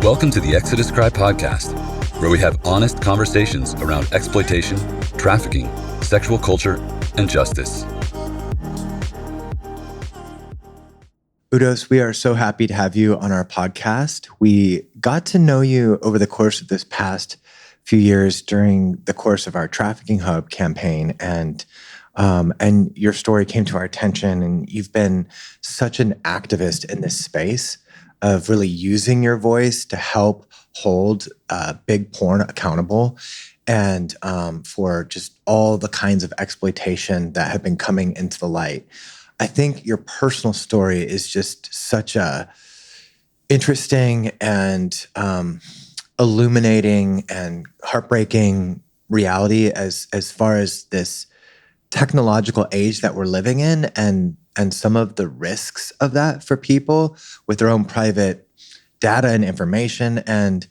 Welcome to the Exodus Cry podcast, where we have honest conversations around exploitation, trafficking, sexual culture, and justice. Uldouz, we are so happy to have you on our podcast. We got to know you over the course of this past few years during the course of our Trafficking Hub campaign, and your story came to our attention, and you've been such an activist in this space of really using your voice to help hold big porn accountable and for just all the kinds of exploitation that have been coming into the light. I think your personal story is just such a interesting and illuminating and heartbreaking reality as far as this technological age that we're living in and some of the risks of that for people with their own private data and information. And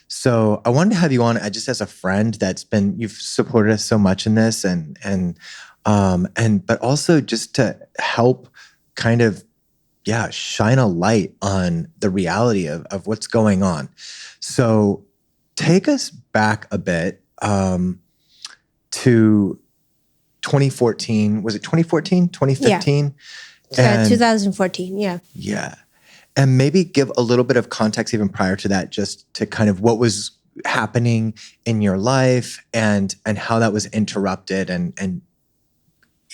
so I wanted to have you on just as a friend you've supported us so much in this but also just to help kind of, shine a light on the reality of what's going on. So take us back a bit to 2014. Was it 2014, 2015? Yeah. 2014, yeah. Yeah. And maybe give a little bit of context even prior to that, just to kind of what was happening in your life and how that was interrupted. And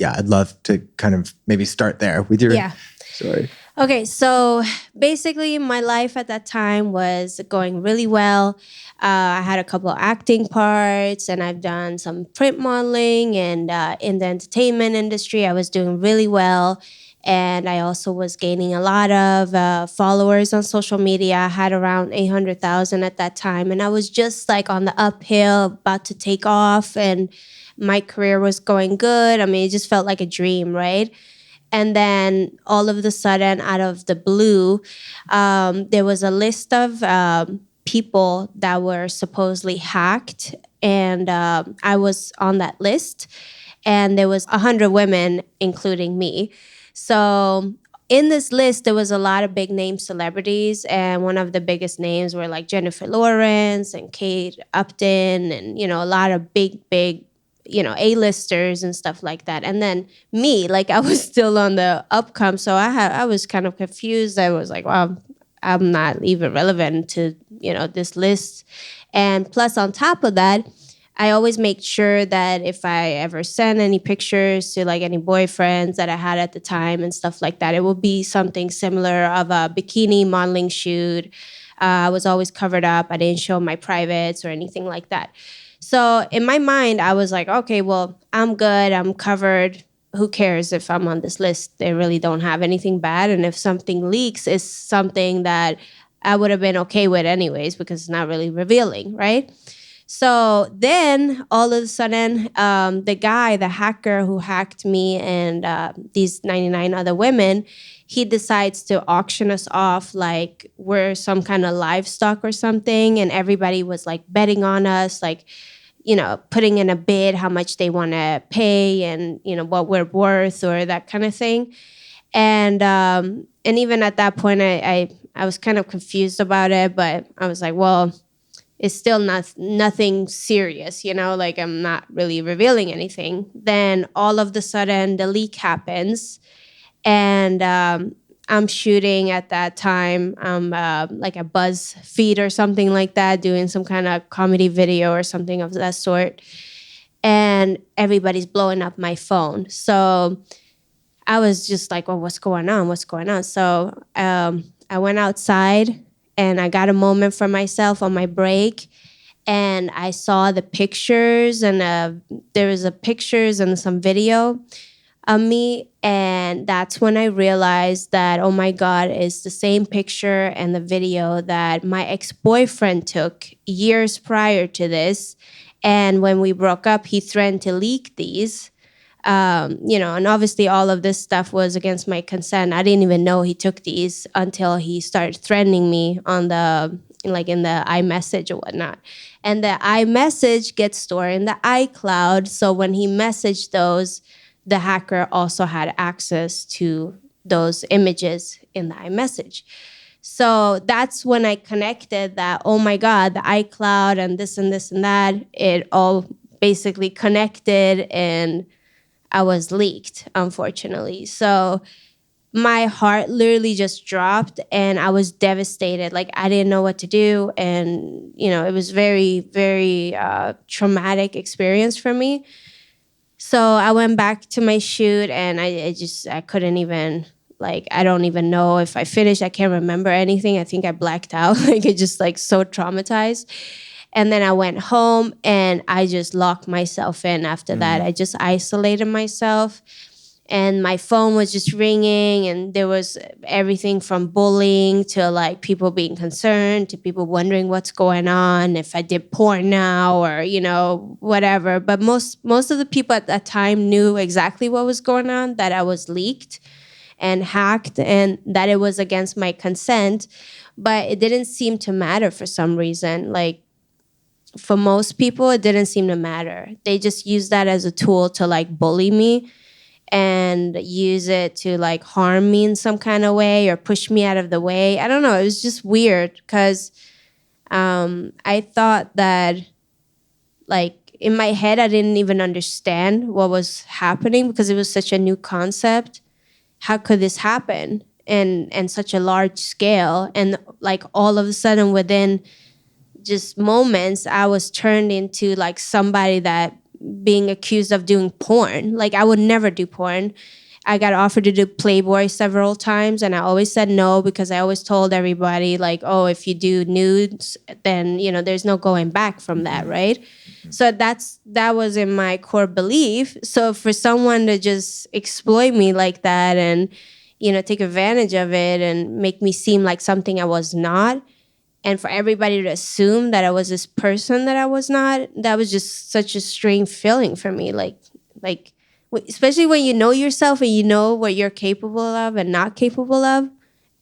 I'd love to kind of maybe start there with your story. Okay, so basically my life at that time was going really well. I had a couple of acting parts and I've done some print modeling and in the entertainment industry, I was doing really well. And I also was gaining a lot of followers on social media. I had around 800,000 at that time. And I was just like on the uphill, about to take off. And my career was going good. I mean, it just felt like a dream, right? And then all of a sudden, out of the blue, there was a list of people that were supposedly hacked. And I was on that list. And there was 100 women, including me. So in this list, there was a lot of big name celebrities. And one of the biggest names were like Jennifer Lawrence and Kate Upton and, a lot of big, A-listers and stuff like that. And then me, like I was still on the upcome. So I was kind of confused. I was like, wow, I'm not even relevant to, this list. And plus on top of that, I always make sure that if I ever send any pictures to like any boyfriends that I had at the time and stuff like that, it will be something similar of a bikini modeling shoot. I was always covered up. I didn't show my privates or anything like that. So in my mind, I was like, okay, well, I'm good. I'm covered. Who cares if I'm on this list? They really don't have anything bad. And if something leaks, it's something that I would have been okay with anyways, because it's not really revealing, right? So then all of a sudden, the hacker who hacked me and these 99 other women, he decides to auction us off like we're some kind of livestock or something. And everybody was like betting on us, like, putting in a bid, how much they want to pay and, what we're worth or that kind of thing. And even at that point, I was kind of confused about it, but I was like, well, it's still nothing serious, like I'm not really revealing anything. Then all of a sudden the leak happens and I'm shooting at that time, like a BuzzFeed or something like that, doing some kind of comedy video or something of that sort. And everybody's blowing up my phone. So I was just like, well, what's going on? What's going on? So I went outside and I got a moment for myself on my break. And I saw the pictures and there was pictures and some video of me. And that's when I realized that, oh my God, it's the same picture and the video that my ex-boyfriend took years prior to this. And when we broke up, he threatened to leak these. And obviously all of this stuff was against my consent. I didn't even know he took these until he started threatening me in the iMessage or whatnot. And the iMessage gets stored in the iCloud. So when he messaged those, the hacker also had access to those images in the iMessage. So that's when I connected that, oh my God, the iCloud and this and this and that, it all basically connected and I was leaked, unfortunately. So my heart literally just dropped and I was devastated. Like I didn't know what to do. And, it was very, very traumatic experience for me. So I went back to my shoot and I couldn't even, like, I don't even know if I finished. I can't remember anything. I think I blacked out. Like it just like so traumatized. And then I went home and I just locked myself in after that. I just isolated myself. And my phone was just ringing and there was everything from bullying to like people being concerned to people wondering what's going on, if I did porn now or, whatever. But most of the people at that time knew exactly what was going on, that I was leaked and hacked and that it was against my consent. But it didn't seem to matter for some reason. Like for most people, it didn't seem to matter. They just used that as a tool to like bully me and use it to like harm me in some kind of way or push me out of the way. I don't know. It was just weird because I thought that like in my head, I didn't even understand what was happening because it was such a new concept. How could this happen in such a large scale? And like all of a sudden within just moments, I was turned into like somebody that being accused of doing porn. Like I would never do porn. I got offered to do Playboy several times and I always said no because I always told everybody like, oh, if you do nudes, then, there's no going back from that, right? So that was in my core belief. So for someone to just exploit me like that and, take advantage of it and make me seem like something I was not, and for everybody to assume that I was this person that I was not, that was just such a strange feeling for me. Like, especially when you know yourself and you know what you're capable of and not capable of,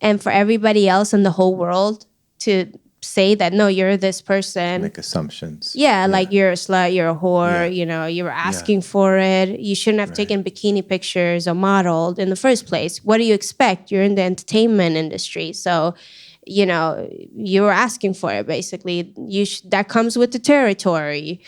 and for everybody else in the whole world to say that, no, you're this person. Make assumptions. Yeah, like you're a slut, you're a whore, you were asking for it. You shouldn't have taken bikini pictures or modeled in the first place. What do you expect? You're in the entertainment industry. So, you were asking for it, basically. That comes with the territory.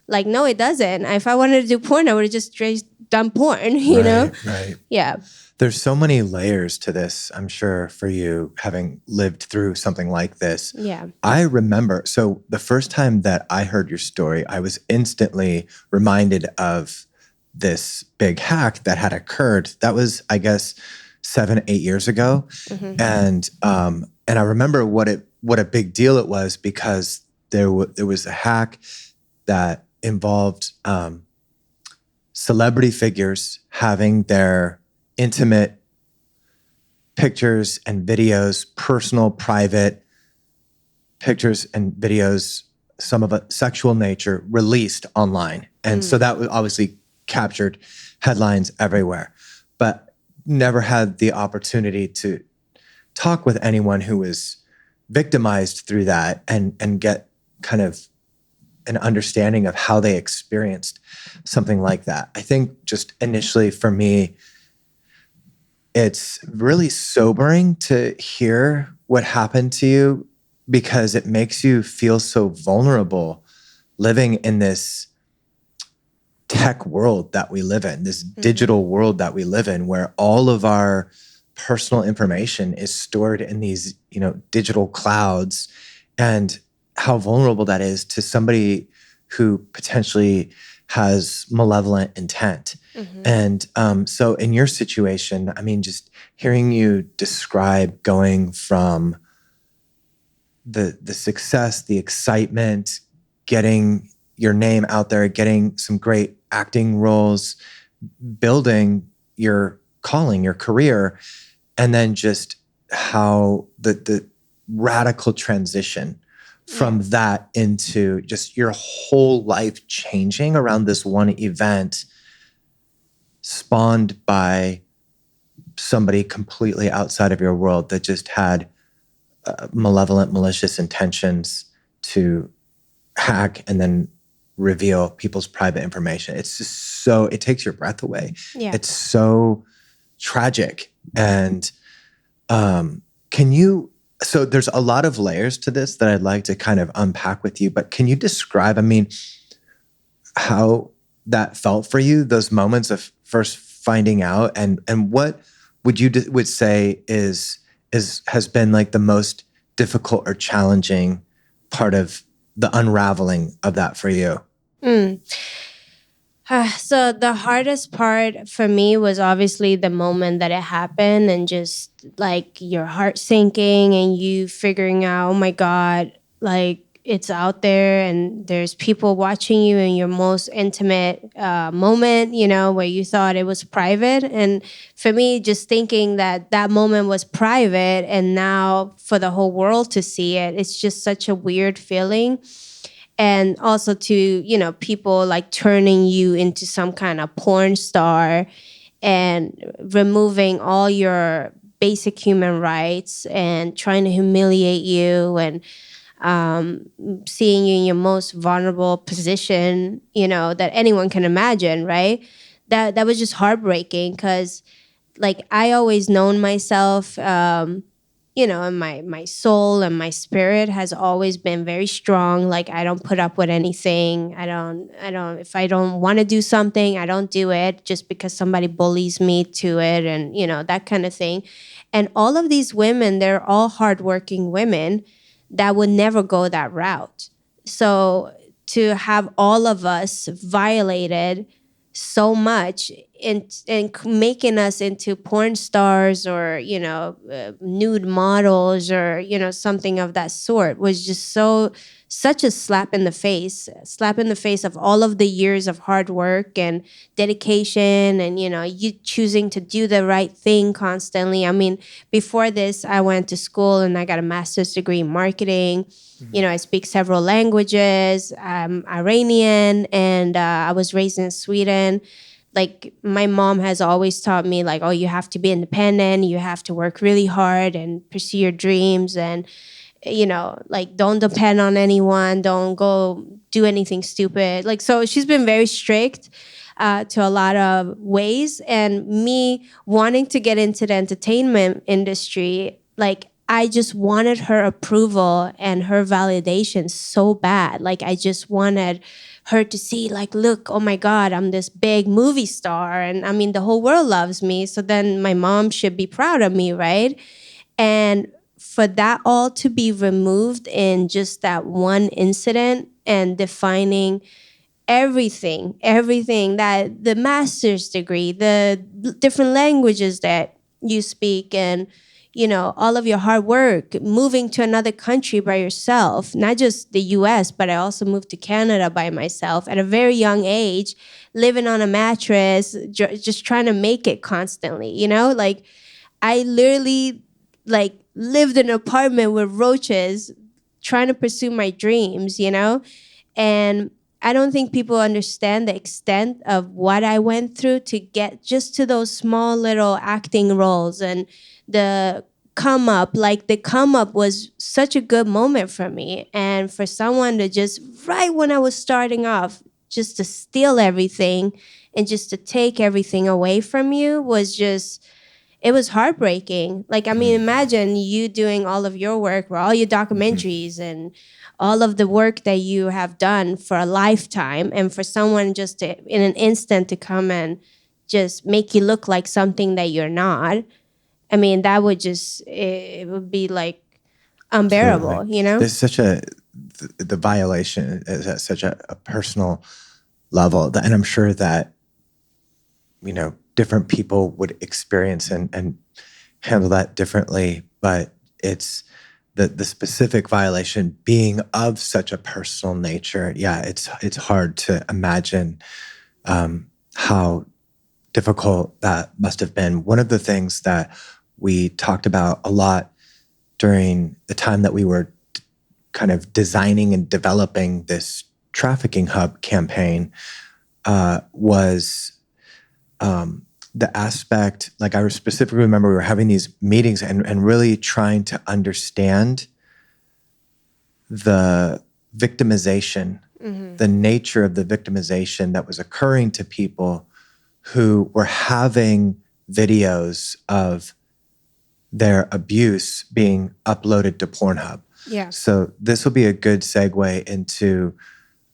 Like, no, it doesn't. If I wanted to do porn, I would have just straight done porn, you know? Right. Yeah. There's so many layers to this, I'm sure, for you having lived through something like this. Yeah. I remember, so the first time that I heard your story, I was instantly reminded of this big hack that had occurred. That was, I guess, 7-8 years ago. Mm-hmm. And I remember what a big deal it was because there was a hack that involved celebrity figures having their intimate pictures and videos, personal, private pictures and videos, some of a sexual nature, released online. And so that was obviously captured headlines everywhere, but never had the opportunity to talk with anyone who was victimized through that and get kind of an understanding of how they experienced something like that. I think just initially for me, it's really sobering to hear what happened to you because it makes you feel so vulnerable living in this tech world that we live in, this digital world that we live in, where all of our personal information is stored in these, digital clouds, and how vulnerable that is to somebody who potentially has malevolent intent. And so in your situation, I mean, just hearing you describe going from the success, the excitement, getting your name out there, getting some great acting roles, building your calling, your career, and then just how the radical transition from that into just your whole life changing around this one event spawned by somebody completely outside of your world that just had malevolent, malicious intentions to hack and then reveal people's private information. It's just it takes your breath away. Yeah. It's so tragic. And can you So there's a lot of layers to this that I'd like to kind of unpack with you, but can you describe, I mean, how that felt for you, those moments of first finding out, and what would you would say is has been like the most difficult or challenging part of the unraveling of that for you? Mm. So the hardest part for me was obviously the moment that it happened, and just like your heart sinking and you figuring out, oh my God, like it's out there and there's people watching you in your most intimate moment, where you thought it was private. And for me, just thinking that that moment was private and now for the whole world to see it, it's just such a weird feeling. And also to, people like turning you into some kind of porn star and removing all your basic human rights and trying to humiliate you, and seeing you in your most vulnerable position, that anyone can imagine, right? That was just heartbreaking, because like I always known myself, and my soul and my spirit has always been very strong. Like I don't put up with anything. I don't if I don't want to do something, I don't do it just because somebody bullies me to it, and that kind of thing. And all of these women, they're all hardworking women that would never go that route. So to have all of us violated so much and making us into porn stars, or nude models, or something of that sort, was just such a slap in the face of all of the years of hard work and dedication, and you choosing to do the right thing constantly. I mean, before this, I went to school and I got a master's degree in marketing. I speak several languages. I'm Iranian, and I was raised in Sweden. Like my mom has always taught me, like, oh, you have to be independent, you have to work really hard and pursue your dreams, and like don't depend on anyone, don't go do anything stupid. Like, so she's been very strict to a lot of ways. And me wanting to get into the entertainment industry, like I just wanted her approval and her validation so bad. Like I just wanted her to see, like, look, oh my God, I'm this big movie star. And I mean, the whole world loves me. So then my mom should be proud of me, right? And for that all to be removed in just that one incident, and defining everything, that the master's degree, the different languages that you speak, and all of your hard work, moving to another country by yourself, not just the US, but I also moved to Canada by myself at a very young age, living on a mattress, just trying to make it constantly, like I literally like lived in an apartment with roaches, trying to pursue my dreams, and I don't think people understand the extent of what I went through to get just to those small little acting roles. And the come up, like the come up was such a good moment for me. And for someone to just, right when I was starting off, just to steal everything and just to take everything away from you was just, it was heartbreaking. Like, I mean, imagine you doing all of your work, or all your documentaries and all of the work that you have done for a lifetime, and for someone just to, in an instant, to come and just make you look like something that you're not. I mean, that would just, it would be like unbearable, Absolutely. There's such the violation is at such a personal level, and I'm sure that, different people would experience and handle that differently, but it's the specific violation being of such a personal nature. Yeah, it's hard to imagine how difficult that must have been. One of the things that we talked about a lot during the time that we were kind of designing and developing this trafficking hub campaign was the aspect, like I specifically remember we were having these meetings and really trying to understand the victimization, the nature of the victimization that was occurring to people who were having videos of their abuse being uploaded to Pornhub. Yeah. So this will be a good segue into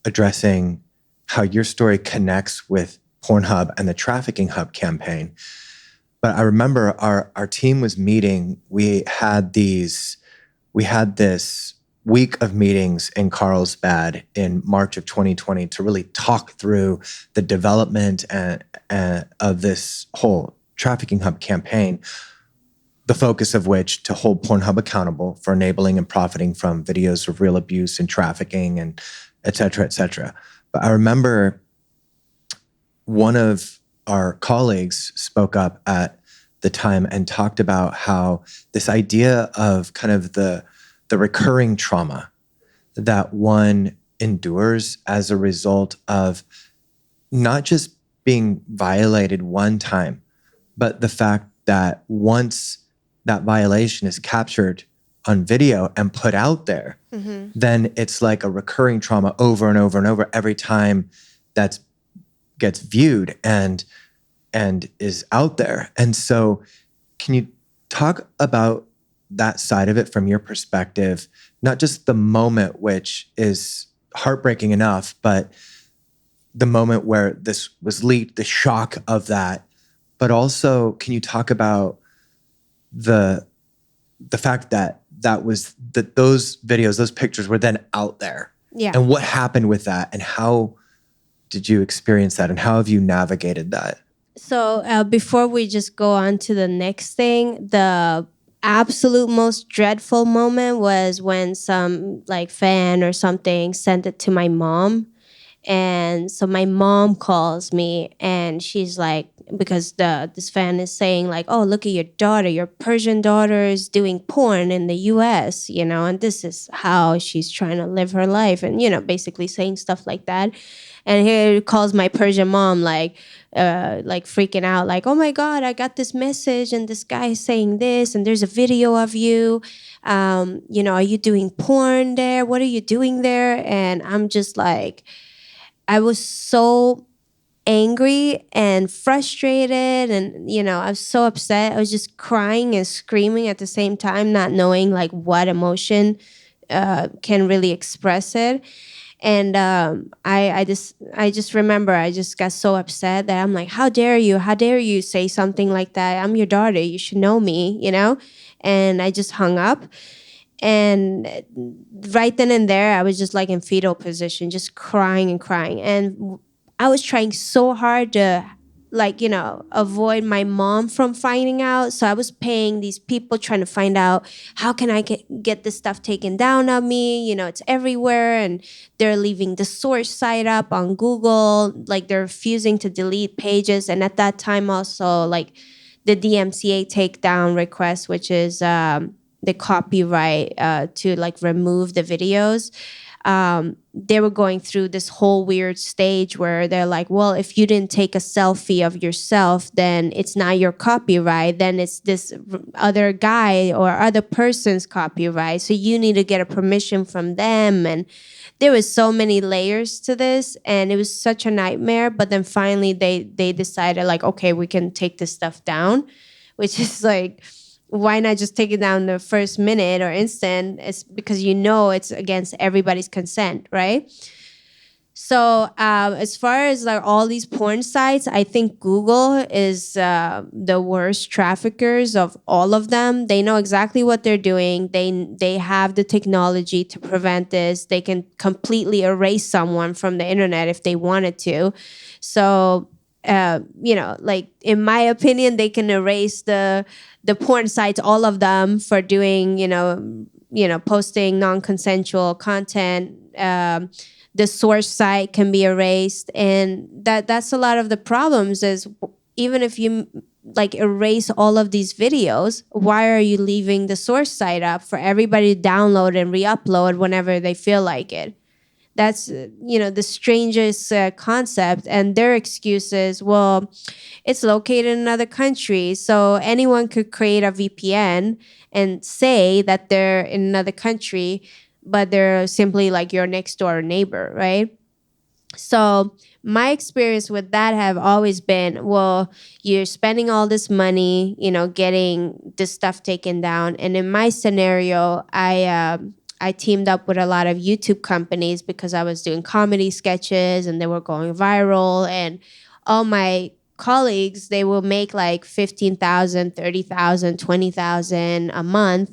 addressing how your story connects with Pornhub and the Trafficking Hub campaign. But I remember our team was meeting. We had this week of meetings in Carlsbad in March of 2020 to really talk through the development of this whole Trafficking Hub campaign, the focus of which to hold Pornhub accountable for enabling and profiting from videos of real abuse and trafficking and et cetera, et cetera. But I remember one of our colleagues spoke up at the time and talked about how this idea of kind of the recurring trauma that one endures as a result of not just being violated one time, but the fact that once that violation is captured on video and put out there, then it's like a recurring trauma over and over and over every time that gets viewed and is out there. And so can you talk about that side of it from your perspective, not just the moment, which is heartbreaking enough, but the moment where this was leaked, the shock of that, but also can you talk about the fact that those videos, those pictures were then out there, and what happened with that, and how did you experience that, and how have you navigated that? So before we just go on to the next thing, the absolute most dreadful moment was when some like fan or something sent it to my mom. And so my mom calls me and she's like, because this fan is saying like, oh, look at your daughter, your Persian daughter is doing porn in the US, and this is how she's trying to live her life, and basically saying stuff like that. And he calls my Persian mom like freaking out, like, oh my God, I got this message and this guy is saying this and there's a video of you. Are you doing porn there? What are you doing there? And I'm just like, I was so angry and frustrated, and I was so upset. I was just crying and screaming at the same time, not knowing like what emotion can really express it. And I just remember I just got so upset that I'm like, how dare you say something like that? I'm your daughter, you should know me, and I just hung up. And right then and there, I was just like in fetal position, just crying and crying. And I was trying so hard to avoid my mom from finding out. So I was paying these people trying to find out how can I get this stuff taken down of me. It's everywhere, and they're leaving the source site up on Google. Like they're refusing to delete pages. And at that time also, like the DMCA takedown request, which is the copyright to like remove the videos. They were going through this whole weird stage where they're like, well, if you didn't take a selfie of yourself, then it's not your copyright. Then it's this other guy or other person's copyright. So you need to get a permission from them. And there was so many layers to this, and it was such a nightmare. But then finally they decided like, okay, we can take this stuff down, which is like, why not just take it down the first minute or instant? It's because it's against everybody's consent, right? So as far as like all these porn sites, I think Google is the worst traffickers of all of them. They know exactly what they're doing. They have the technology to prevent this. They can completely erase someone from the internet if they wanted to. So like in my opinion, they can erase the porn sites, all of them, for doing posting non-consensual content. The source site can be erased, and that's a lot of the problems. Is even if you like erase all of these videos, why are you leaving the source site up for everybody to download and re-upload whenever they feel like it? That's the strangest concept. And their excuse is, well, it's located in another country, so anyone could create a VPN and say that they're in another country, but they're simply like your next door neighbor, right? So my experience with that have always been, well, you're spending all this money, getting this stuff taken down. And in my scenario, I teamed up with a lot of YouTube companies because I was doing comedy sketches and they were going viral. And all my colleagues, they will make like 15,000, 30,000, 20,000 a month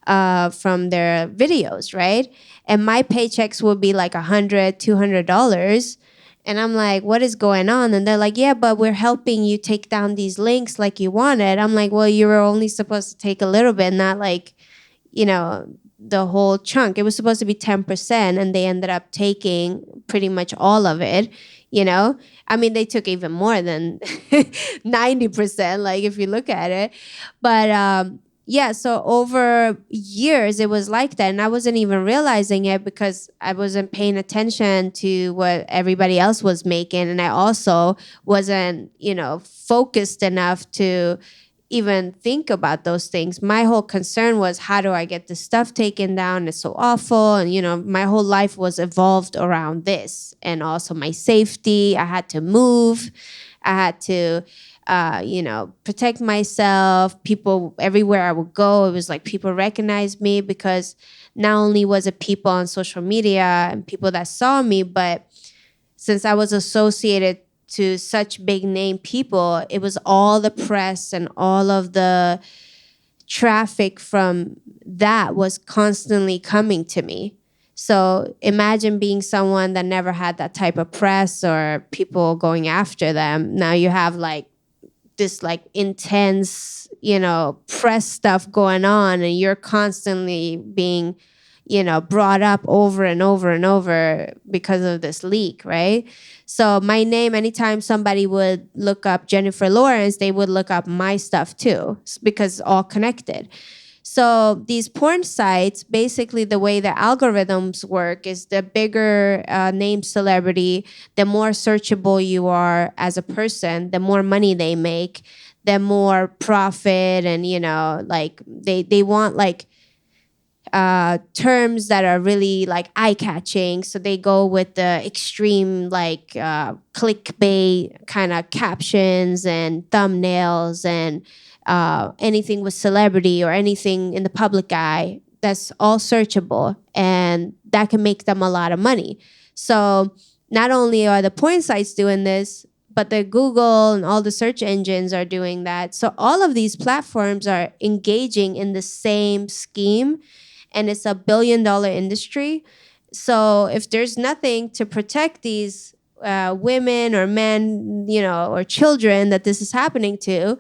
from their videos, right? And my paychecks will be like $100, $200. And I'm like, what is going on? And they're like, yeah, but we're helping you take down these links like you wanted. I'm like, well, you were only supposed to take a little bit, not like, the whole chunk. It was supposed to be 10%, and they ended up taking pretty much all of it. I mean, they took even more than 90%, like if you look at it. But yeah, so over years it was like that, and I wasn't even realizing it because I wasn't paying attention to what everybody else was making, and I also wasn't, focused enough to even think about those things. My whole concern was, how do I get this stuff taken down? It's so awful. And, my whole life was evolved around this. And also my safety. I had to move. I had to, protect myself. People, everywhere I would go, it was like people recognized me, because not only was it people on social media and people that saw me, but since I was associated to such big name people, it was all the press and all of the traffic from that was constantly coming to me. So imagine being someone that never had that type of press or people going after them. Now you have like this like intense, press stuff going on, and you're constantly being, brought up over and over and over because of this leak, right? So my name, anytime somebody would look up Jennifer Lawrence, they would look up my stuff too, because it's all connected. So these porn sites, basically the way the algorithms work is the bigger name celebrity, the more searchable you are as a person, the more money they make, the more profit, and like they want like terms that are really like eye-catching. So they go with the extreme like clickbait kind of captions and thumbnails and anything with celebrity or anything in the public eye. That's all searchable, and that can make them a lot of money. So not only are the porn sites doing this, but the Google and all the search engines are doing that. So all of these platforms are engaging in the same scheme, and it's $1 billion industry. So if there's nothing to protect these women or men, or children that this is happening to,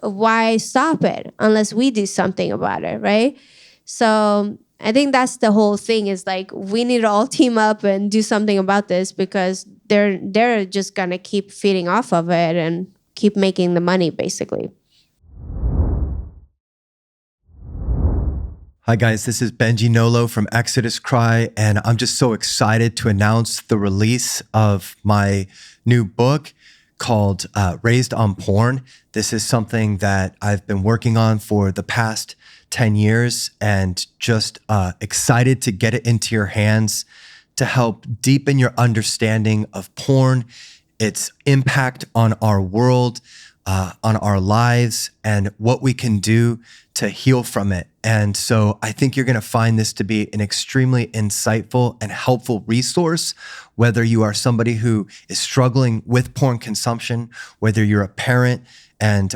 why stop it unless we do something about it, right? So I think that's the whole thing, is like we need to all team up and do something about this, because they're just gonna keep feeding off of it and keep making the money, basically. Hi guys, this is Benji Nolot from Exodus Cry, and I'm just so excited to announce the release of my new book called Raised on Porn. This is something that I've been working on for the past 10 years, and just excited to get it into your hands to help deepen your understanding of porn, its impact on our world, on our lives, and what we can do to heal from it. And so I think you're going to find this to be an extremely insightful and helpful resource, whether you are somebody who is struggling with porn consumption, whether you're a parent and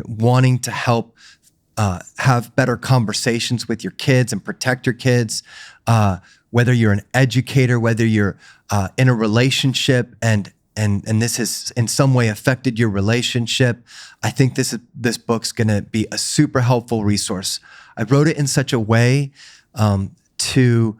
wanting to help have better conversations with your kids and protect your kids, whether you're an educator, whether you're in a relationship and this has in some way affected your relationship. I think this book's going to be a super helpful resource. I wrote it in such a way to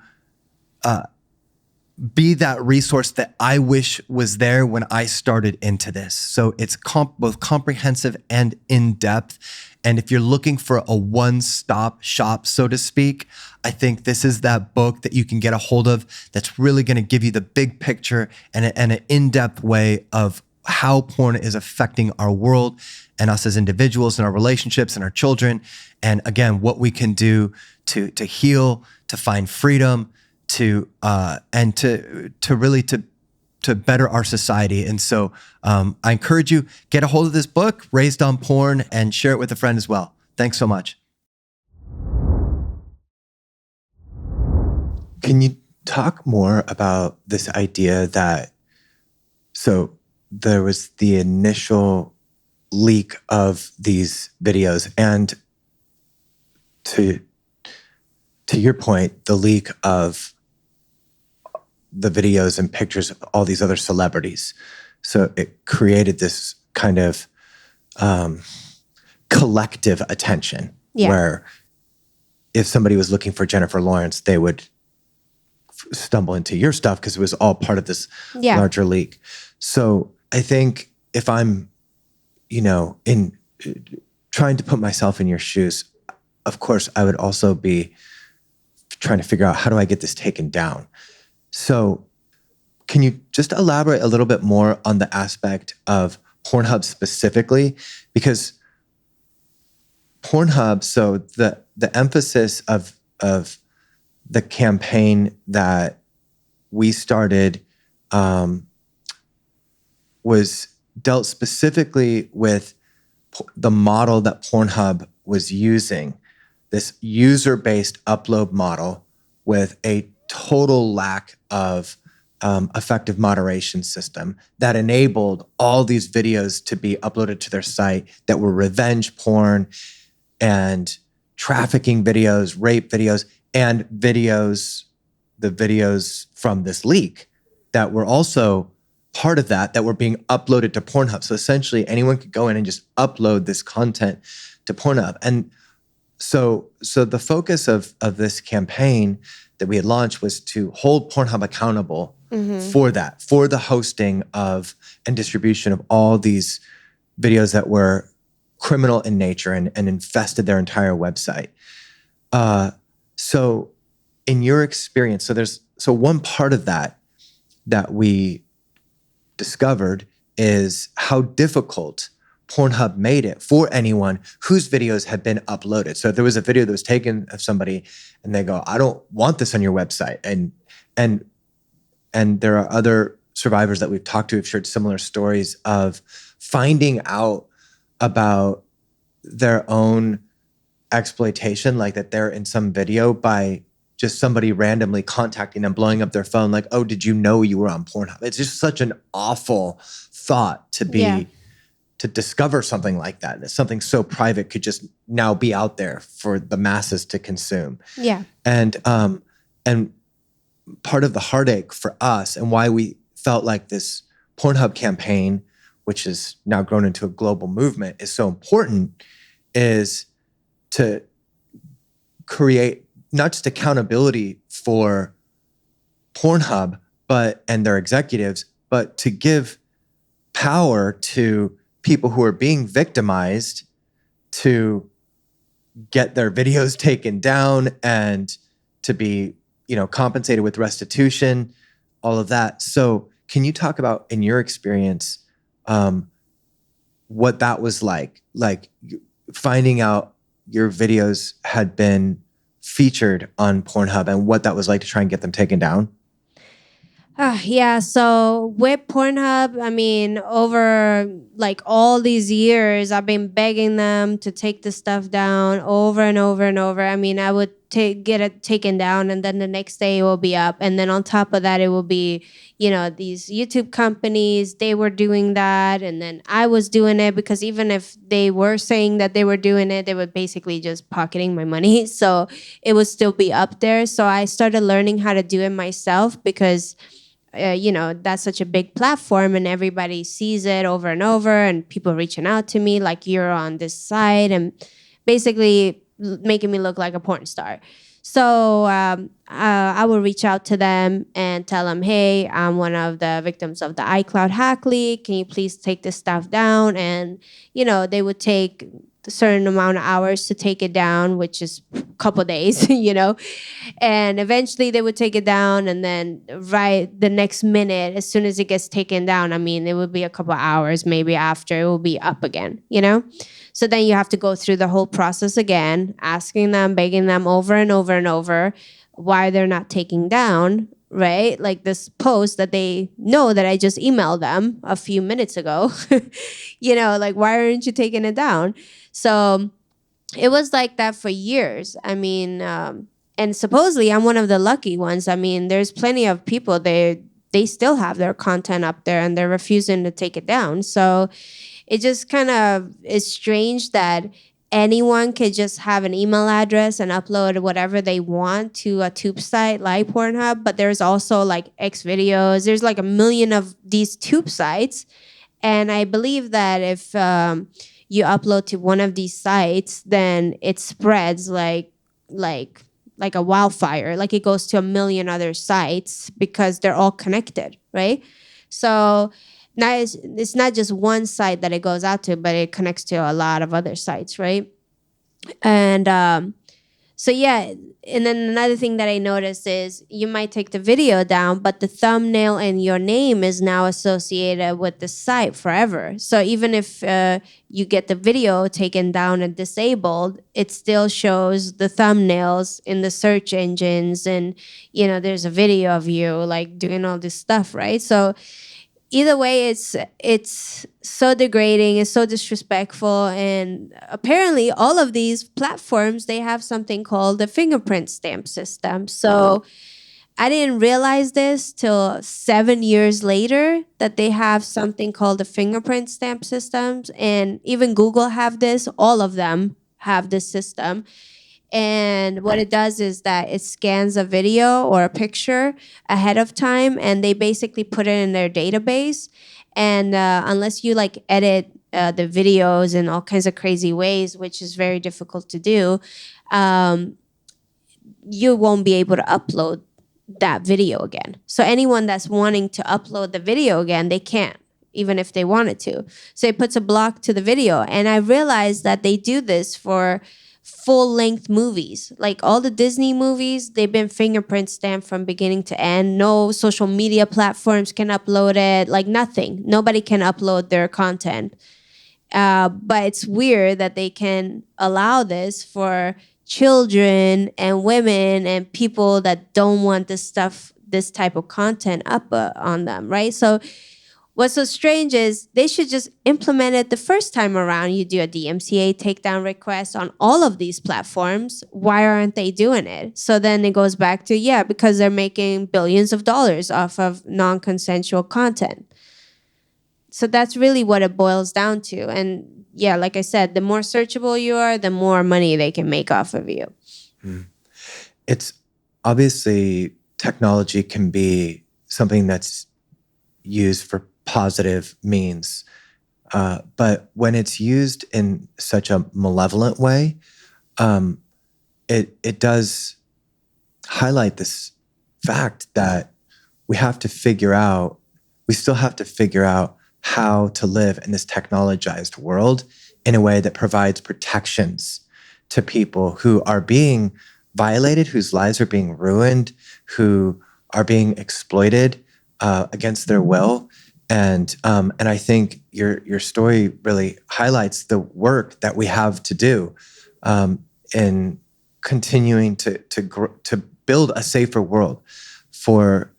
be that resource that I wish was there when I started into this. So it's both comprehensive and in-depth. And if you're looking for a one-stop shop, so to speak, I think this is that book that you can get a hold of that's really going to give you the big picture and an in-depth way of how porn is affecting our world and us as individuals and our relationships and our children. And again, what we can do to heal, to find freedom, to really to better our society. And so I encourage you, get a hold of this book, Raised on Porn, and share it with a friend as well. Thanks so much. Can you talk more about this idea that, so there was the initial leak of these videos, and to your point, the leak of the videos and pictures of all these other celebrities. So it created this kind of collective attention where if somebody was looking for Jennifer Lawrence, they would stumble into your stuff because it was all part of this larger leak. So I think if I'm, in trying to put myself in your shoes, of course, I would also be trying to figure out, how do I get this taken down? So can you just elaborate a little bit more on the aspect of Pornhub specifically? Because Pornhub, so the emphasis of the campaign that we started was dealt specifically with the model that Pornhub was using, this user-based upload model with a total lack of effective moderation system that enabled all these videos to be uploaded to their site that were revenge porn and trafficking videos, rape videos, and videos, the videos from this leak that were also part of that were being uploaded to Pornhub. So essentially anyone could go in and just upload this content to Pornhub. And so the focus of this campaign that we had launched was to hold Pornhub accountable for that, for the hosting of and distribution of all these videos that were criminal in nature and infested their entire website. So in your experience, so one part of that we discovered is how difficult Pornhub made it for anyone whose videos had been uploaded. So if there was a video that was taken of somebody and they go, I don't want this on your website. And there are other survivors that we've talked to who've shared similar stories of finding out about their own exploitation, like that they're in some video by just somebody randomly contacting them, blowing up their phone, like, oh, did you know you were on Pornhub? It's just such an awful thought to be, to discover something like that. That something so private could just now be out there for the masses to consume. Yeah. And part of the heartache for us and why we felt like this Pornhub campaign, which has now grown into a global movement, is so important, is to create not just accountability for Pornhub and their executives, but to give power to people who are being victimized to get their videos taken down and to be, compensated with restitution, all of that. So can you talk about, in your experience, what that was like finding out your videos had been featured on Pornhub and what that was like to try and get them taken down? Yeah, so with Pornhub, I mean, over like all these years, I've been begging them to take the stuff down over and over and over. I mean, I would get it taken down and then the next day it will be up. And then on top of that, it will be, these YouTube companies, they were doing that. And then I was doing it because even if they were saying that they were doing it, they were basically just pocketing my money. So it would still be up there. So I started learning how to do it myself because that's such a big platform and everybody sees it over and over and people reaching out to me like, you're on this site, and basically making me look like a porn star. So I will reach out to them and tell them, hey, I'm one of the victims of the iCloud hack leak. Can you please take this stuff down? And, they would take a certain amount of hours to take it down, which is a couple days, and eventually they would take it down. And then right the next minute, as soon as it gets taken down, I mean, it would be a couple hours maybe after it will be up again, So then you have to go through the whole process again, asking them, begging them over and over and over why they're not taking down, right? Like this post that they know that I just emailed them a few minutes ago. Like, why aren't you taking it down? So it was like that for years. I mean, and supposedly I'm one of the lucky ones. I mean, there's plenty of people, they still have their content up there and they're refusing to take it down. So it just kind of is strange that anyone could just have an email address and upload whatever they want to a tube site like Pornhub. But there's also like X videos. There's like a million of these tube sites. And I believe that if you upload to one of these sites, then it spreads like a wildfire. Like it goes to a million other sites because they're all connected, right? So now it's not just one site that it goes out to, but it connects to a lot of other sites, right? And so yeah, and then another thing that I noticed is you might take the video down, but the thumbnail and your name is now associated with the site forever. So even if you get the video taken down and disabled, it still shows the thumbnails in the search engines, and there's a video of you like doing all this stuff, right? So either way, it's so degrading, it's so disrespectful. And apparently all of these platforms, they have something called the fingerprint stamp system. So I didn't realize this till 7 years later, that they have something called the fingerprint stamp systems. And even Google have this. All of them have this system. And what it does is that it scans a video or a picture ahead of time, and they basically put it in their database. And unless you like edit the videos in all kinds of crazy ways, which is very difficult to do, you won't be able to upload that video again. So anyone that's wanting to upload the video again, they can't, even if they wanted to. So it puts a block to the video. And I realized that they do this for full-length movies. Like all the Disney movies, they've been fingerprint stamped from beginning to end. No social media platforms can upload it. Like nothing. Nobody can upload their content. But it's weird that they can allow this for children and women and people that don't want this type of content up on them, right? So what's so strange is they should just implement it the first time around. You do a DMCA takedown request on all of these platforms. Why aren't they doing it? So then it goes back to, because they're making billions of dollars off of non-consensual content. So that's really what it boils down to. And like I said, the more searchable you are, the more money they can make off of you. It's obviously technology can be something that's used for positive means. But when it's used in such a malevolent way, it does highlight this fact that we still have to figure out how to live in this technologized world in a way that provides protections to people who are being violated, whose lives are being ruined, who are being exploited against their will. And I think your story really highlights the work that we have to do in continuing to build a safer world for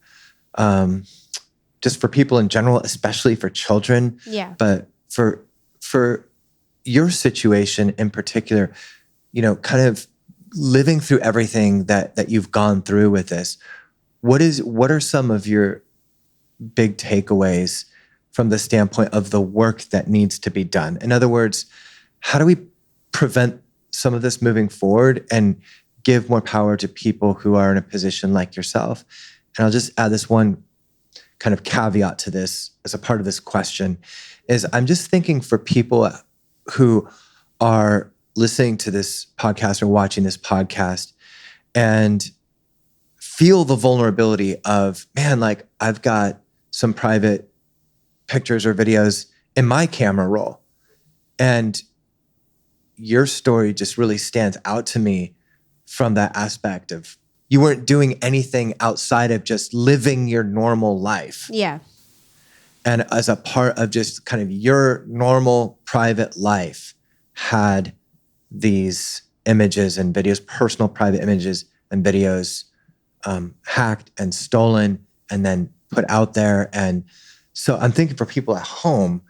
just for people in general, especially for children. Yeah. But for your situation in particular, kind of living through everything that you've gone through with this, what are some of your big takeaways from the standpoint of the work that needs to be done? In other words, how do we prevent some of this moving forward and give more power to people who are in a position like yourself? And I'll just add this one kind of caveat to this as a part of this question, is I'm just thinking for people who are listening to this podcast or watching this podcast and feel the vulnerability of, man, like I've got some private pictures or videos in my camera roll. And your story just really stands out to me from that aspect of you weren't doing anything outside of just living your normal life. Yeah. And as a part of just kind of your normal private life had these images and videos, personal private images and videos hacked and stolen and then put out there. And so I'm thinking for people at home,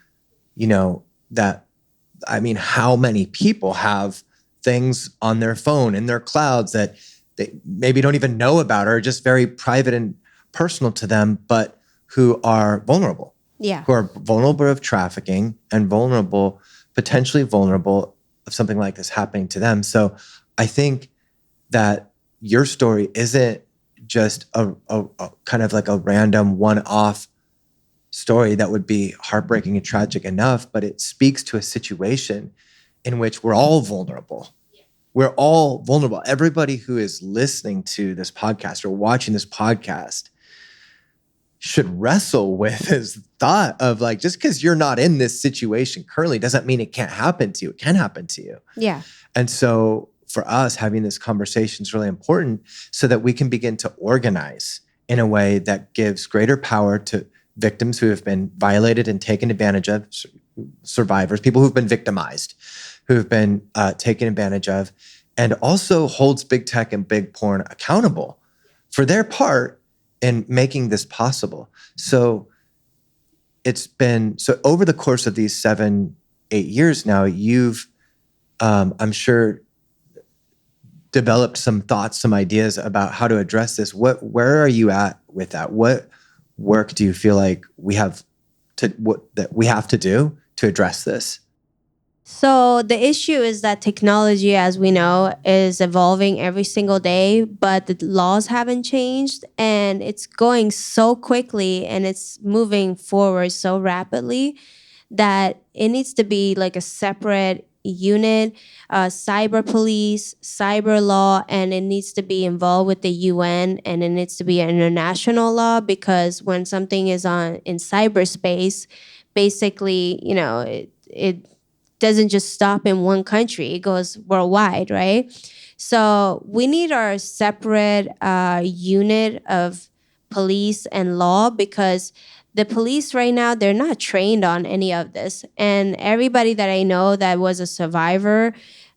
how many people have things on their phone in their clouds that they maybe don't even know about or are just very private and personal to them, but who are vulnerable. Yeah. Who are vulnerable of trafficking and potentially vulnerable of something like this happening to them. So I think that your story isn't just a kind of like a random one-off story that would be heartbreaking and tragic enough, but it speaks to a situation in which we're all vulnerable. We're all vulnerable. Everybody who is listening to this podcast or watching this podcast should wrestle with this thought of like, just because you're not in this situation currently doesn't mean it can't happen to you. It can happen to you. Yeah. And so for us, having this conversation is really important so that we can begin to organize in a way that gives greater power to victims who have been violated and taken advantage of, survivors, people who've been victimized, who've been taken advantage of, and also holds big tech and big porn accountable for their part in making this possible. So over the course of these 7-8 years now, you've, I'm sure, developed some thoughts, some ideas about how to address this. Where are you at with that? What work do you feel like we have to do to address this? So the issue is that technology, as we know, is evolving every single day, but the laws haven't changed, and it's going so quickly and it's moving forward so rapidly that it needs to be like a separate unit, cyber police, cyber law, and it needs to be involved with the UN, and it needs to be an international law, because when something is in cyberspace, basically, it doesn't just stop in one country. It goes worldwide, right? So we need our separate unit of police and law, because the police right now, they're not trained on any of this. And everybody that I know that was a survivor,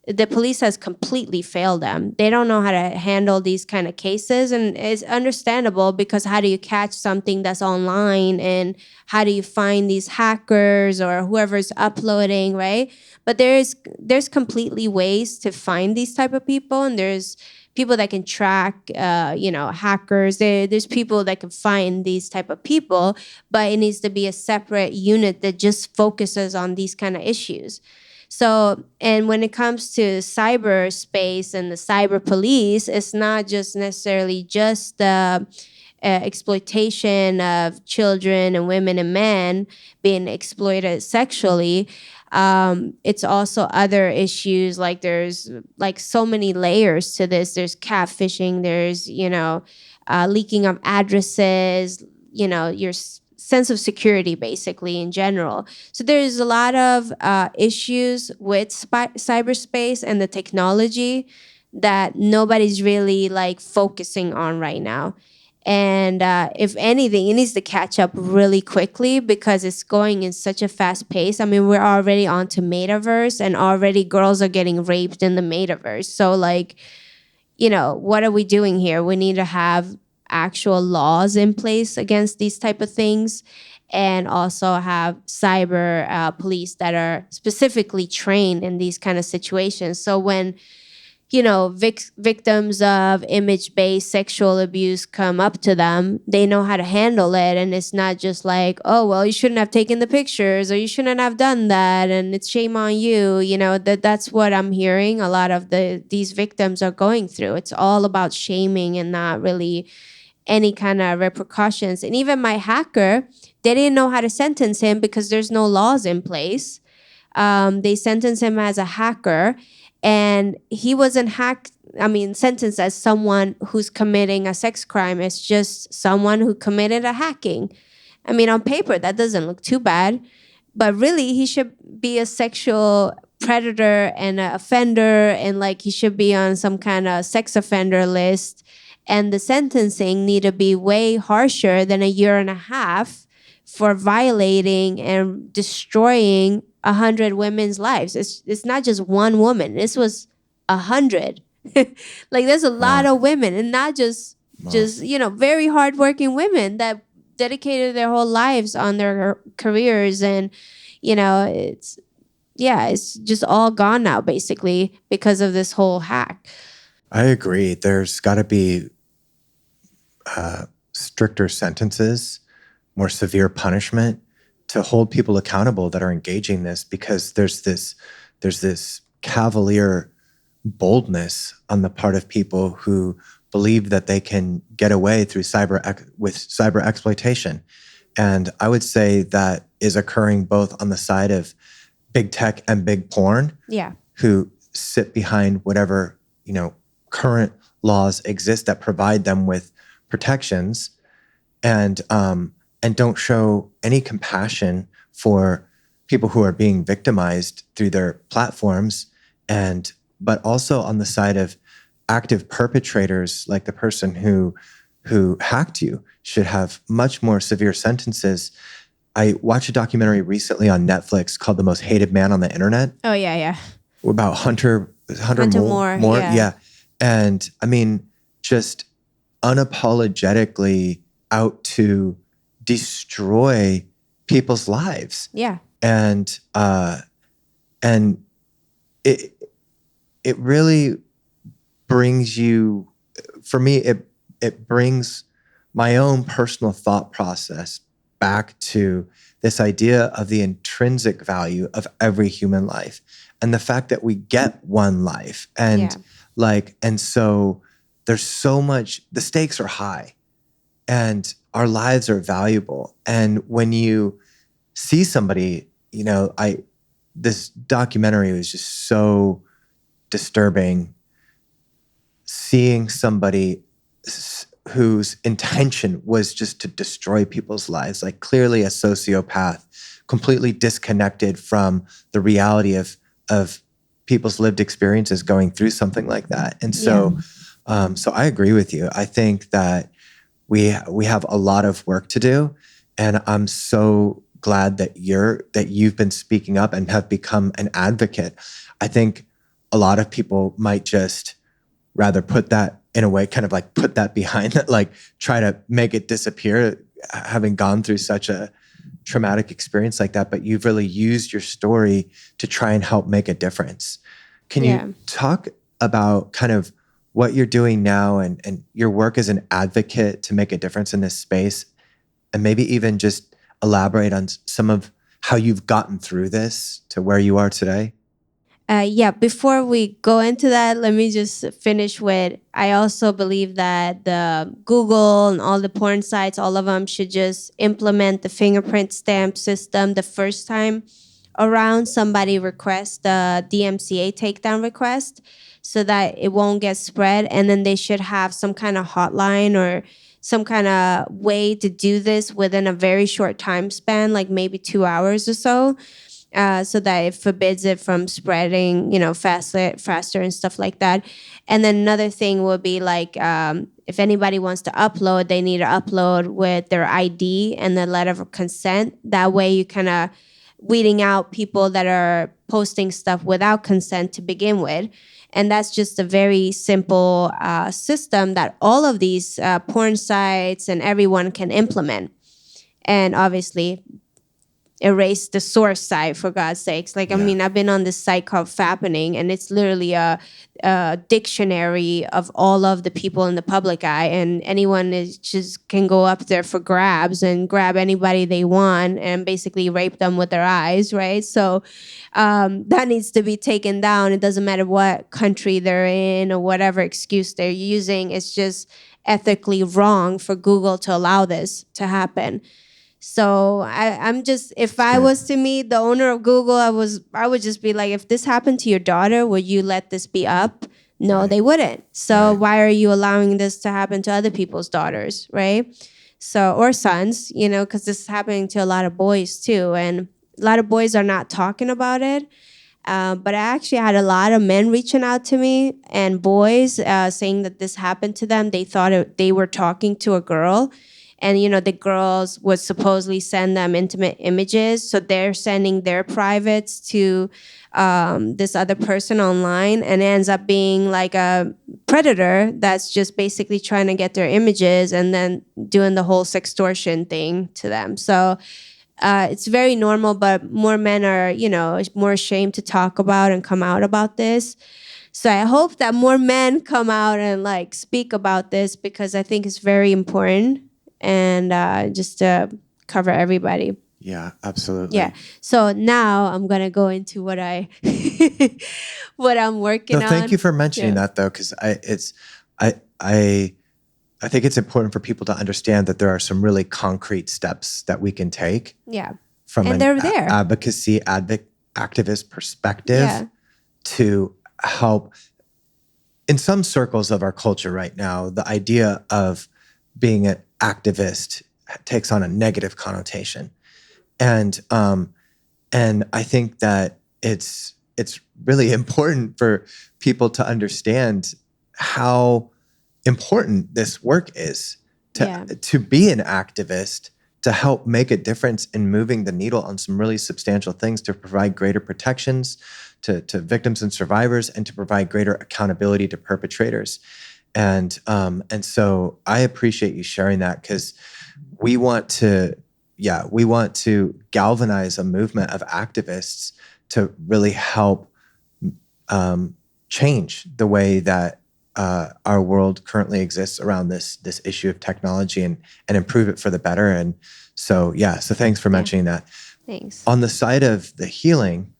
the police has completely failed them. They don't know how to handle these kind of cases. And it's understandable, because how do you catch something that's online, and how do you find these hackers or whoever's uploading, right? But there's completely ways to find these type of people, and there's people that can track, hackers. There's people that can find these type of people, but it needs to be a separate unit that just focuses on these kind of issues. So, and when it comes to cyberspace and the cyber police, it's not just necessarily just the exploitation of children and women and men being exploited sexually. It's also other issues, like there's like so many layers to this. There's catfishing, there's, leaking of addresses, your sense of security, basically, in general. So there's a lot of issues with cyberspace and the technology that nobody's really like focusing on right now. And if anything, it needs to catch up really quickly, because it's going in such a fast pace. I mean, we're already on to metaverse, and already girls are getting raped in the metaverse. So like, what are we doing here? We need to have actual laws in place against these type of things, and also have cyber police that are specifically trained in these kind of situations. So when victims of image-based sexual abuse come up to them, they know how to handle it, and it's not just like, oh, well, you shouldn't have taken the pictures, or you shouldn't have done that, and it's shame on you. That's what I'm hearing a lot of these victims are going through. It's all about shaming and not really any kind of repercussions. And even my hacker, they didn't know how to sentence him because there's no laws in place. They sentenced him as a hacker, and he wasn't sentenced as someone who's committing a sex crime. It's just someone who committed a hacking. I mean, on paper, that doesn't look too bad, but really, he should be a sexual predator and an offender, and like he should be on some kind of sex offender list. And the sentencing need to be way harsher than 1.5 years for violating and destroying 100 women's lives. It's not just one woman. This was 100. Like, there's a lot of women, and not just just, very hardworking women that dedicated their whole lives on their careers. And, it's just all gone now, basically, because of this whole hack. I agree. There's got to be stricter sentences, more severe punishment to hold people accountable that are engaging this, because there's this cavalier boldness on the part of people who believe that they can get away through cyber exploitation. And I would say that is occurring both on the side of big tech and big porn, who sit behind whatever, current laws exist that provide them with protections, and don't show any compassion for people who are being victimized through their platforms, but also on the side of active perpetrators, like the person who hacked you, should have much more severe sentences. I watched a documentary recently on Netflix called "The Most Hated Man on the Internet." Oh yeah. About Hunter Moore. Yeah. And I mean, just unapologetically out to destroy people's lives. Yeah. And it really brings you, for me, it brings my own personal thought process back to this idea of the intrinsic value of every human life and the fact that we get one life. And and so there's so much, the stakes are high and our lives are valuable. And when you see somebody, this documentary was just so disturbing, seeing somebody whose intention was just to destroy people's lives, like clearly a sociopath, completely disconnected from the reality of people's lived experiences going through something like that. And so, so I agree with you. I think that we have a lot of work to do, and I'm so glad that you've been speaking up and have become an advocate. I think a lot of people might just rather put that in a way, kind of like put that behind that, like try to make it disappear, having gone through such a traumatic experience like that. But you've really used your story to try and help make a difference. Can you talk about kind of what you're doing now and your work as an advocate to make a difference in this space, and maybe even just elaborate on some of how you've gotten through this to where you are today? Before we go into that, let me just finish with, I also believe that the Google and all the porn sites, all of them should just implement the fingerprint stamp system the first time around somebody requests the DMCA takedown request, so that it won't get spread. And then they should have some kind of hotline or some kind of way to do this within a very short time span, like maybe 2 hours or so. So that it forbids it from spreading, faster and stuff like that. And then another thing would be like, if anybody wants to upload, they need to upload with their ID and the letter of consent. That way you kind of weeding out people that are posting stuff without consent to begin with. And that's just a very simple system that all of these porn sites and everyone can implement. And obviously erase the source site, for God's sakes. Like, I mean, I've been on this site called Fappening, and it's literally a dictionary of all of the people in the public eye, and anyone just can go up there for grabs and grab anybody they want and basically rape them with their eyes, right? So that needs to be taken down. It doesn't matter what country they're in or whatever excuse they're using. It's just ethically wrong for Google to allow this to happen. So I'm just, if I was to meet the owner of Google, I would just be like, if this happened to your daughter, would you let this be up? No, they wouldn't. So why are you allowing this to happen to other people's daughters, right? So, or sons, because this is happening to a lot of boys too. And a lot of boys are not talking about it. But I actually had a lot of men reaching out to me and boys saying that this happened to them. They thought they were talking to a girl. and the girls would supposedly send them intimate images, so they're sending their privates to this other person online, and it ends up being like a predator that's just basically trying to get their images and then doing the whole sextortion thing to them. So it's very normal, but more men are, more ashamed to talk about and come out about this. So I hope that more men come out and like speak about this, because I think it's very important, and just to cover everybody. Yeah, absolutely. Yeah. So now I'm gonna go into what I what I'm working No, on. thank you for mentioning that though, because I think it's important for people to understand that there are some really concrete steps that we can take. Yeah. From And an they're there. advocacy activist perspective to help. In some circles of our culture right now, the idea of being an activist takes on a negative connotation. And I think that it's really important for people to understand how important this work is to be an activist, to help make a difference in moving the needle on some really substantial things, to provide greater protections to victims and survivors, and to provide greater accountability to perpetrators. And so I appreciate you sharing that, because we want to galvanize a movement of activists to really help change the way that our world currently exists around this issue of technology, and improve it for the better. And so thanks for mentioning that. Thanks. On the side of the healing,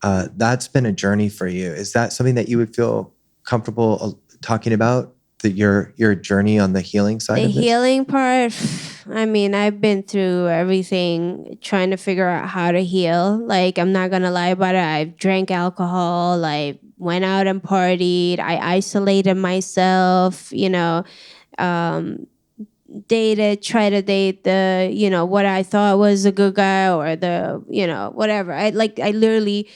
that's been a journey for you. Is that something that you would feel comfortable talking about? Your journey on the healing side The of this? healing part, I mean, I've been through everything trying to figure out how to heal. Like, I'm not going to lie about it. I've drank alcohol. I went out and partied. I isolated myself, tried to date the, what I thought was a good guy, or the, whatever. I literally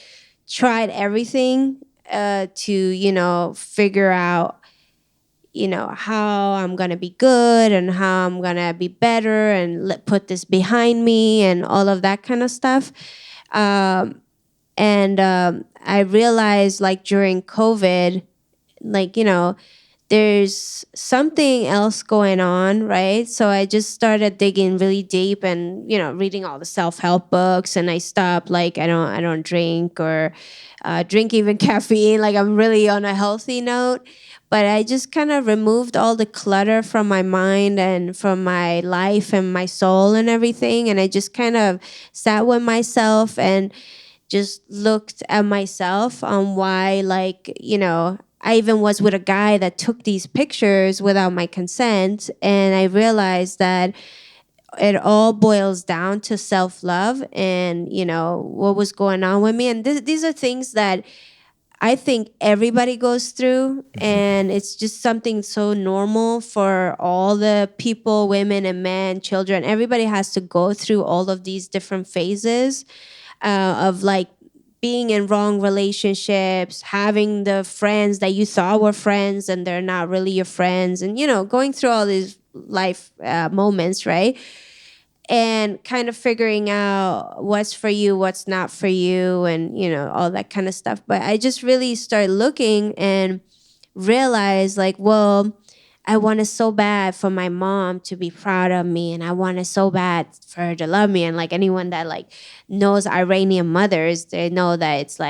tried everything to, figure out how I'm going to be good and how I'm going to be better and put this behind me and all of that kind of stuff. I realized during COVID, there's something else going on, right? So I just started digging really deep and, reading all the self-help books, and I stopped, I don't drink or drink even caffeine. I'm really on a healthy note. But I just kind of removed all the clutter from my mind and from my life and my soul and everything. And I just kind of sat with myself and just looked at myself on why, I even was with a guy that took these pictures without my consent. And I realized that it all boils down to self-love and, what was going on with me. And these are things that I think everybody goes through, and it's just something so normal for all the people, women and men, children. Everybody has to go through all of these different phases of being in wrong relationships, having the friends that you thought were friends and they're not really your friends, and going through all these life moments, right? And kind of figuring out what's for you, what's not for you, and all that kind of stuff. But I just really started looking and realized well, I wanted so bad for my mom to be proud of me, and I wanted so bad for her to love me. And anyone that knows Iranian mothers, they know that it's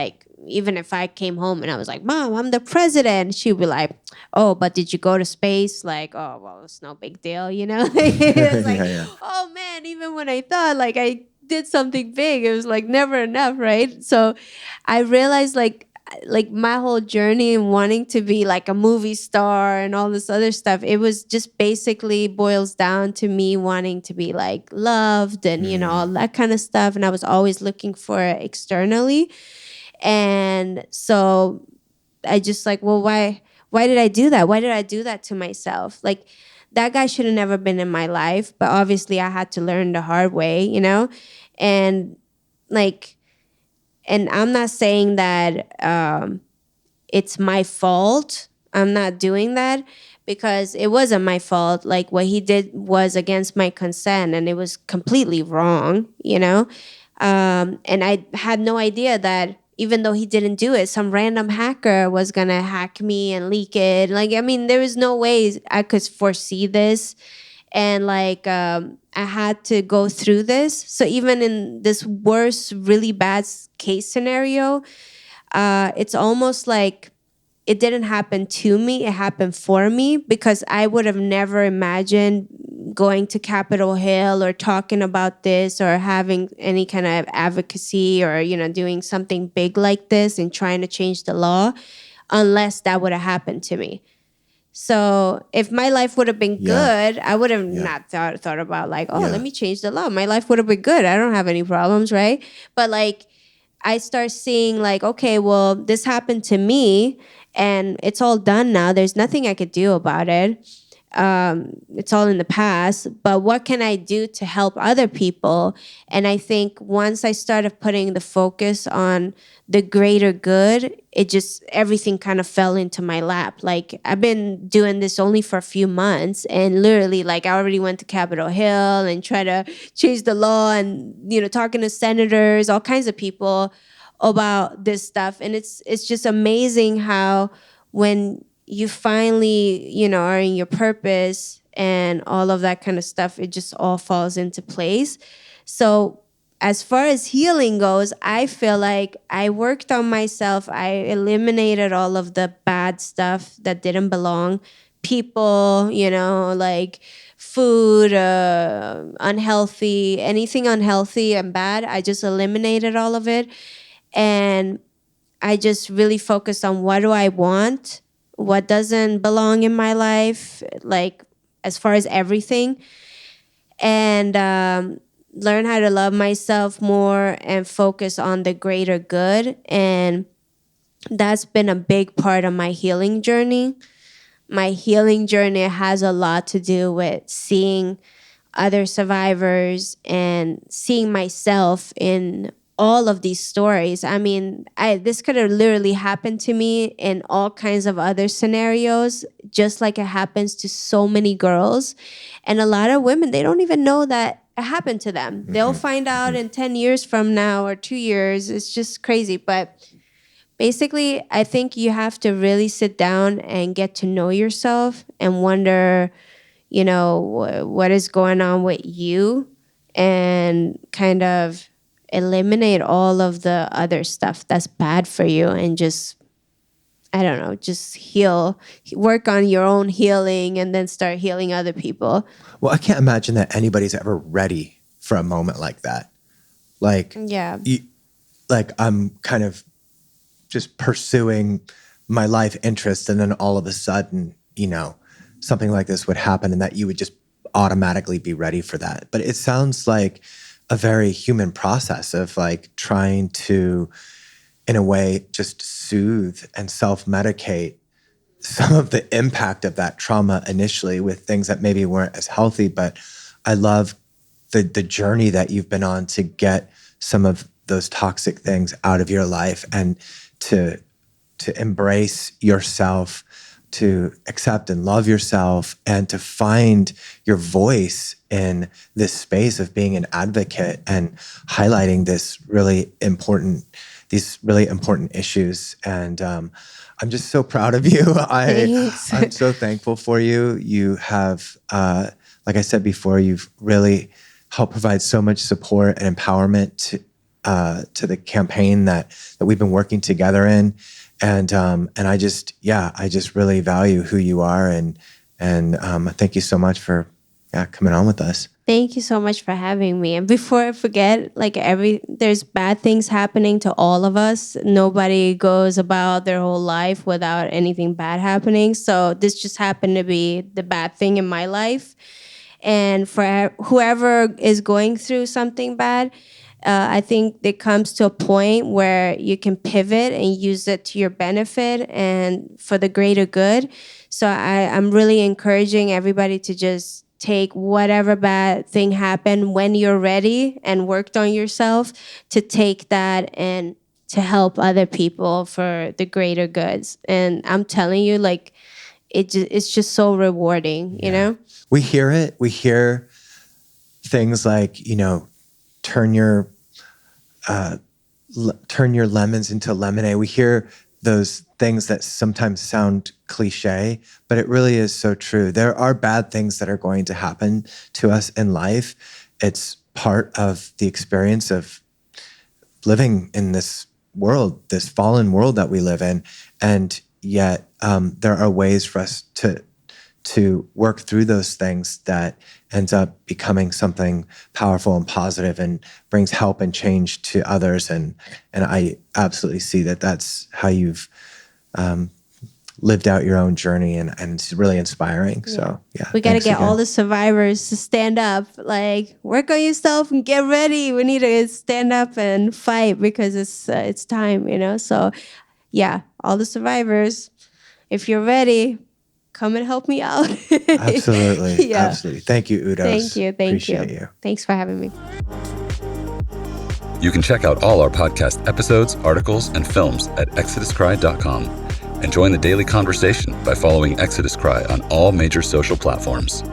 even if I came home and I was like, Mom, I'm the president, she'd be like, oh, but did you go to space? Oh, well, it's no big deal, It's oh man, even when I thought I did something big, it was never enough, right? So I realized my whole journey in wanting to be a movie star and all this other stuff, it was just basically boils down to me wanting to be loved and all that kind of stuff. And I was always looking for it externally. And so I just well, why did I do that? Why did I do that to myself? That guy should have never been in my life, but obviously I had to learn the hard way, and and I'm not saying that it's my fault I'm not doing that because it wasn't my fault. Like what he did was against my consent and it was completely wrong, you know? And I had no idea that even though he didn't do it, some random hacker was gonna hack me and leak it. Like, I mean, there was no way I could foresee this. And like, I had to go through this. So even in this worst, really bad case scenario, it's almost like it didn't happen to me, it happened for me, because I would have never imagined going to Capitol Hill or talking about this or having any kind of advocacy or, you know, doing something big like this and trying to change the law unless that would have happened to me. So if my life would have been good, I would have not thought about like, oh, let me change the law. My life would have been good. I don't have any problems, right? But like, I start seeing like, okay, well, this happened to me and it's all done now. There's nothing I could do about it. It's all in the past, but what can I do to help other people? And I think once I started putting the focus on the greater good, it just, everything kind of fell into my lap. Like I've been doing this only for a few months and literally like I already went to Capitol Hill and try to change the law and, you know, talking to senators, all kinds of people about this stuff. And it's just amazing how when you finally, you know, are in your purpose and all of that kind of stuff, it just all falls into place. So as far as healing goes, I feel like I worked on myself. I eliminated all of the bad stuff that didn't belong. People, you know, like food, unhealthy, anything unhealthy and bad. I just eliminated all of it. And I just really focused on what do I want, what doesn't belong in my life, like as far as everything, and learn how to love myself more and focus on the greater good. And that's been a big part of my healing journey. My healing journey has a lot to do with seeing other survivors and seeing myself in all of these stories. I mean, this could have literally happened to me in all kinds of other scenarios, just like it happens to so many girls. And a lot of women, they don't even know that it happened to them. They'll find out in 10 years from now or 2 years. It's just crazy. But basically, I think you have to really sit down and get to know yourself and wonder, you know, what is going on with you and kind of eliminate all of the other stuff that's bad for you and just, I don't know, just heal, work on your own healing and then start healing other people. Well, I can't imagine that anybody's ever ready for a moment like that. Like, yeah, like I'm kind of just pursuing my life interest and then all of a sudden, you know, something like this would happen and that you would just automatically be ready for that. But it sounds like a very human process of like trying to, in a way, just soothe and self-medicate some of the impact of that trauma initially with things that maybe weren't as healthy. But I love the journey that you've been on to get some of those toxic things out of your life and to embrace yourself, to accept and love yourself, and to find your voice in this space of being an advocate and highlighting these really important issues. And I'm just so proud of you. I'm so thankful for you. You have, like I said before, you've really helped provide so much support and empowerment to the campaign that we've been working together in. And I just really value who you are, and thank you so much for coming on with us. Thank you so much for having me. And before I forget, like there's bad things happening to all of us. Nobody goes about their whole life without anything bad happening. So this just happened to be the bad thing in my life. And for whoever is going through something bad, I think it comes to a point where you can pivot and use it to your benefit and for the greater good. So I'm really encouraging everybody to just take whatever bad thing happened when you're ready and worked on yourself, to take that and to help other people for the greater goods. And I'm telling you, like, it's just so rewarding, you know? We hear it. We hear things like, turn your lemons into lemonade. We hear those things that sometimes sound cliche, but it really is so true. There are bad things that are going to happen to us in life. It's part of the experience of living in this world, this fallen world that we live in. And yet there are ways for us to work through those things that ends up becoming something powerful and positive and brings help and change to others. And I absolutely see that that's how you've lived out your own journey, and it's really inspiring. So we got to get all the survivors to stand up, like, work on yourself and get ready. We need to stand up and fight because it's time, So all the survivors, if you're ready, come and help me out. Absolutely. Absolutely. Thank you, Uldouz. Thank you. Appreciate you. Thanks for having me. You can check out all our podcast episodes, articles, and films at exoduscry.com and join the daily conversation by following Exodus Cry on all major social platforms.